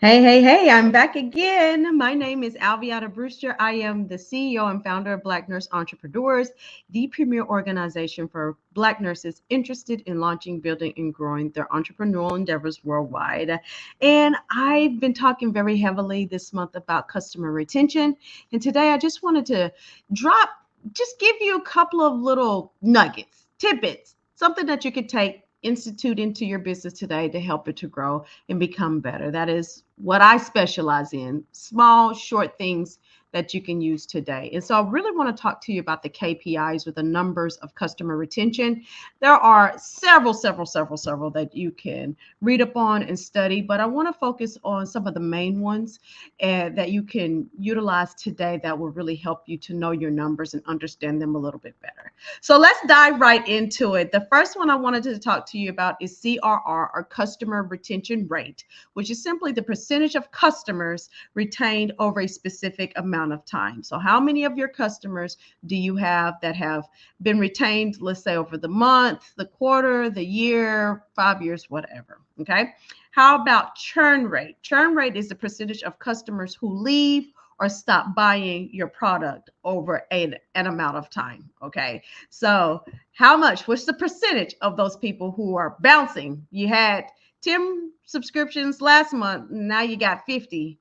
Hey, I'm back again. My name is Alviata Brewster. I am the CEO and founder of Black Nurse Entrepreneurs, the premier organization for Black nurses interested in launching, building, and growing their entrepreneurial endeavors worldwide. And I've been talking very heavily this month about customer retention. And today I just wanted to drop, just give you a couple of little nuggets, tidbits, something that you could take institute into your business today to help it to grow and become better. That is what I specialize in, small, short things that you can use today. And so I really want to talk to you about the KPIs, with the numbers of customer retention. There are several that you can read upon and study, but I want to focus on some of the main ones that you can utilize today that will really help you to know your numbers and understand them a little bit better. So let's dive right into it. The first one I wanted to talk to you about is CRR, or customer retention rate, which is simply the percentage of customers retained over a specific amount of time. So how many of your customers do you have that have been retained, let's say over the month, the quarter, the year, 5 years, whatever. Okay. How about churn rate? Churn rate is the percentage of customers who leave or stop buying your product over an amount of time. Okay. So how much? What's the percentage of those people who are bouncing? You had 10 subscriptions last month. Now you got 50.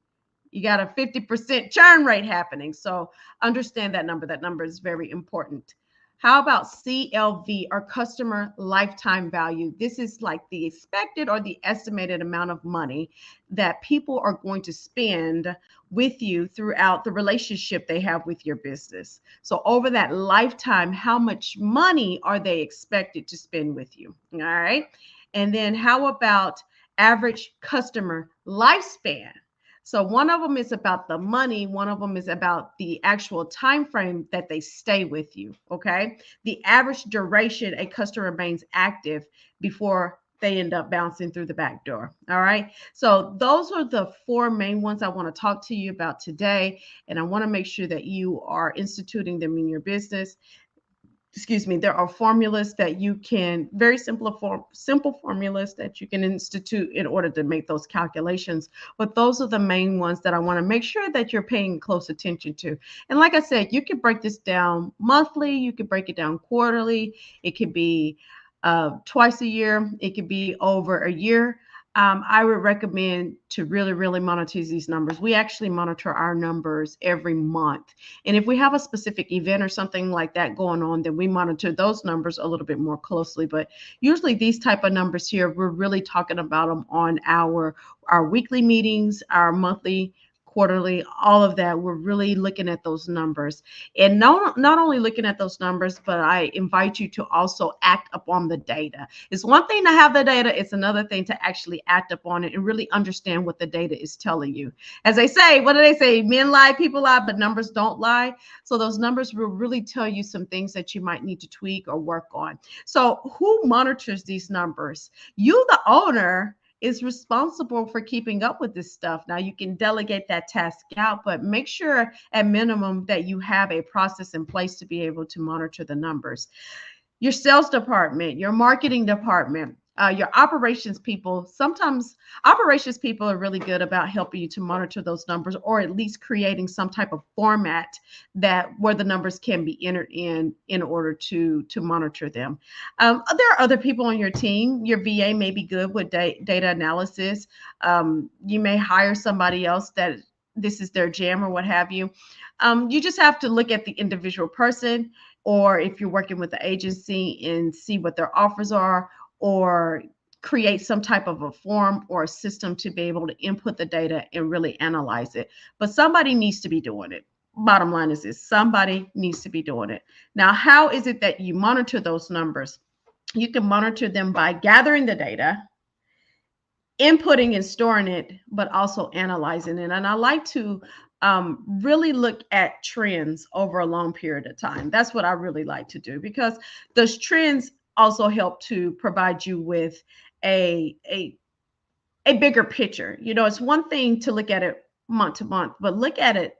You got a 50% churn rate happening. So understand that number. That number is very important. How about CLV, or customer lifetime value? This is like the expected or the estimated amount of money that people are going to spend with you throughout the relationship they have with your business. So over that lifetime, how much money are they expected to spend with you? All right. And then how about average customer lifespan? So one of them is about the money, one of them is about the actual time frame that they stay with you. Okay. The average duration a customer remains active before they end up bouncing through the back door. All right. So those are the four main ones I want to talk to you about today. And I want to make sure that you are instituting them in your business. Excuse me, there are formulas that you can, very simple formulas that you can institute in order to make those calculations. But those are the main ones that I want to make sure that you're paying close attention to. And like I said, you can break this down monthly, you can break it down quarterly, it could be twice a year, it could be over a year. I would recommend to really monitor these numbers. We actually monitor our numbers every month. And if we have a specific event or something like that going on, then we monitor those numbers a little bit more closely. But usually these type of numbers here, we're really talking about them on our weekly meetings, our monthly, quarterly, all of that. We're really looking at those numbers, and not only looking at those numbers, but I invite you to also act upon the data. It's one thing to have the data, it's another thing to actually act upon it and really understand what the data is telling you. As they say, what do they say? Men lie, people lie, but numbers don't lie. So those numbers will really tell you some things that you might need to tweak or work on. So who monitors these numbers? You, the owner, is responsible for keeping up with this stuff. Now you can delegate that task out, but make sure at minimum that you have a process in place to be able to monitor the numbers. Your sales department, your marketing department, your operations people. Sometimes operations people are really good about helping you to monitor those numbers, or at least creating some type of format that where the numbers can be entered in order to monitor them. There are other people on your team. Your VA may be good with data analysis. You may hire somebody else that this is their jam or what have you. You just have to look at the individual person, or if you're working with the agency, and see what their offers are, or create some type of a form or a system to be able to input the data and really analyze it. But somebody needs to be doing it. Bottom line is this: somebody needs to be doing it. Now, how is it that you monitor those numbers? You can monitor them by gathering the data, inputting and storing it, but also analyzing it. And I like to really look at trends over a long period of time. That's what I really like to do, because those trends also help to provide you with a bigger picture. You know, it's one thing to look at it month to month, but look at it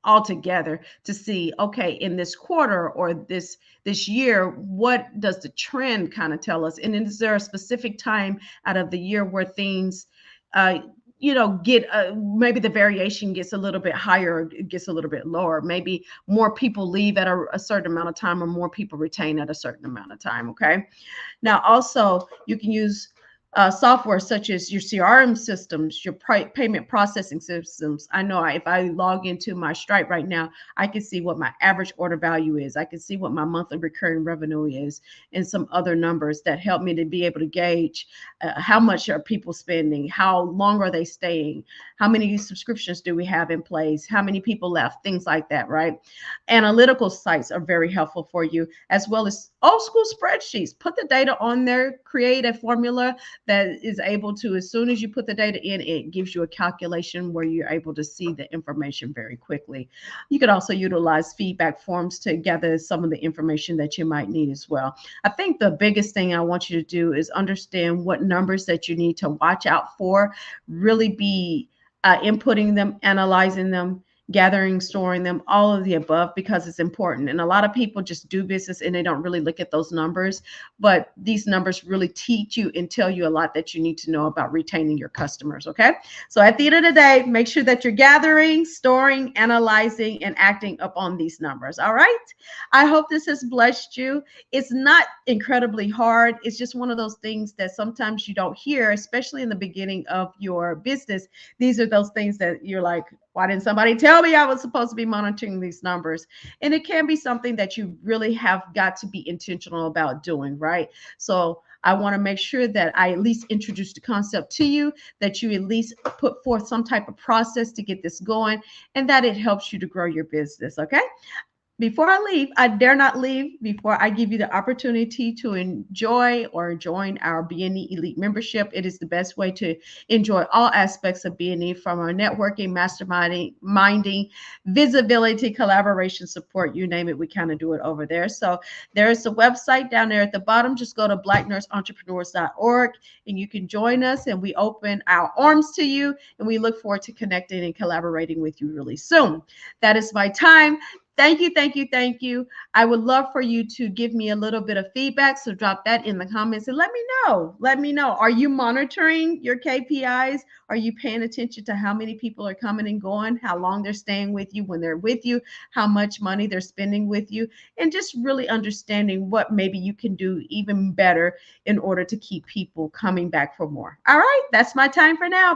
all together to see, okay, in this quarter or this year, what does the trend kind of tell us? And is there a specific time out of the year where things get maybe the variation gets a little bit higher, or it gets a little bit lower. Maybe more people leave at a certain amount of time, or more people retain at a certain amount of time. Okay. Now, also, you can use software such as your CRM systems, your payment processing systems. I know if I log into my Stripe right now, I can see what my average order value is. I can see what my monthly recurring revenue is, and some other numbers that help me to be able to gauge how much are people spending, how long are they staying, how many subscriptions do we have in place, how many people left, things like that, right? Analytical sites are very helpful for you, as well as old school spreadsheets. Put the data on there, create a formula that is able to, as soon as you put the data in, it gives you a calculation where you're able to see the information very quickly. You could also utilize feedback forms to gather some of the information that you might need as well. I think the biggest thing I want you to do is understand what numbers that you need to watch out for, really be inputting them, analyzing them, gathering, storing them, all of the above, because it's important. And a lot of people just do business and they don't really look at those numbers, but these numbers really teach you and tell you a lot that you need to know about retaining your customers. Okay. So at the end of the day, make sure that you're gathering, storing, analyzing, and acting upon these numbers. All right. I hope this has blessed you. It's not incredibly hard. It's just one of those things that sometimes you don't hear, especially in the beginning of your business. These are those things that you're like, why didn't somebody tell me I was supposed to be monitoring these numbers? And it can be something that you really have got to be intentional about doing, right? So I want to make sure that I at least introduce the concept to you, that you at least put forth some type of process to get this going, and that it helps you to grow your business. Okay. Before I leave, I dare not leave before I give you the opportunity to enjoy or join our BNE Elite membership. It is the best way to enjoy all aspects of BNE, from our networking, masterminding, minding, visibility, collaboration, support, you name it. We kind of do it over there. So there's a website down there at the bottom. Just go to blacknurseentrepreneurs.org and you can join us, and we open our arms to you, and we look forward to connecting and collaborating with you really soon. That is my time. Thank you, thank you, thank you. I would love for you to give me a little bit of feedback. So drop that in the comments and let me know. Let me know. Are you monitoring your KPIs? Are you paying attention to how many people are coming and going, how long they're staying with you when they're with you, how much money they're spending with you, and just really understanding what maybe you can do even better in order to keep people coming back for more. All right, that's my time for now.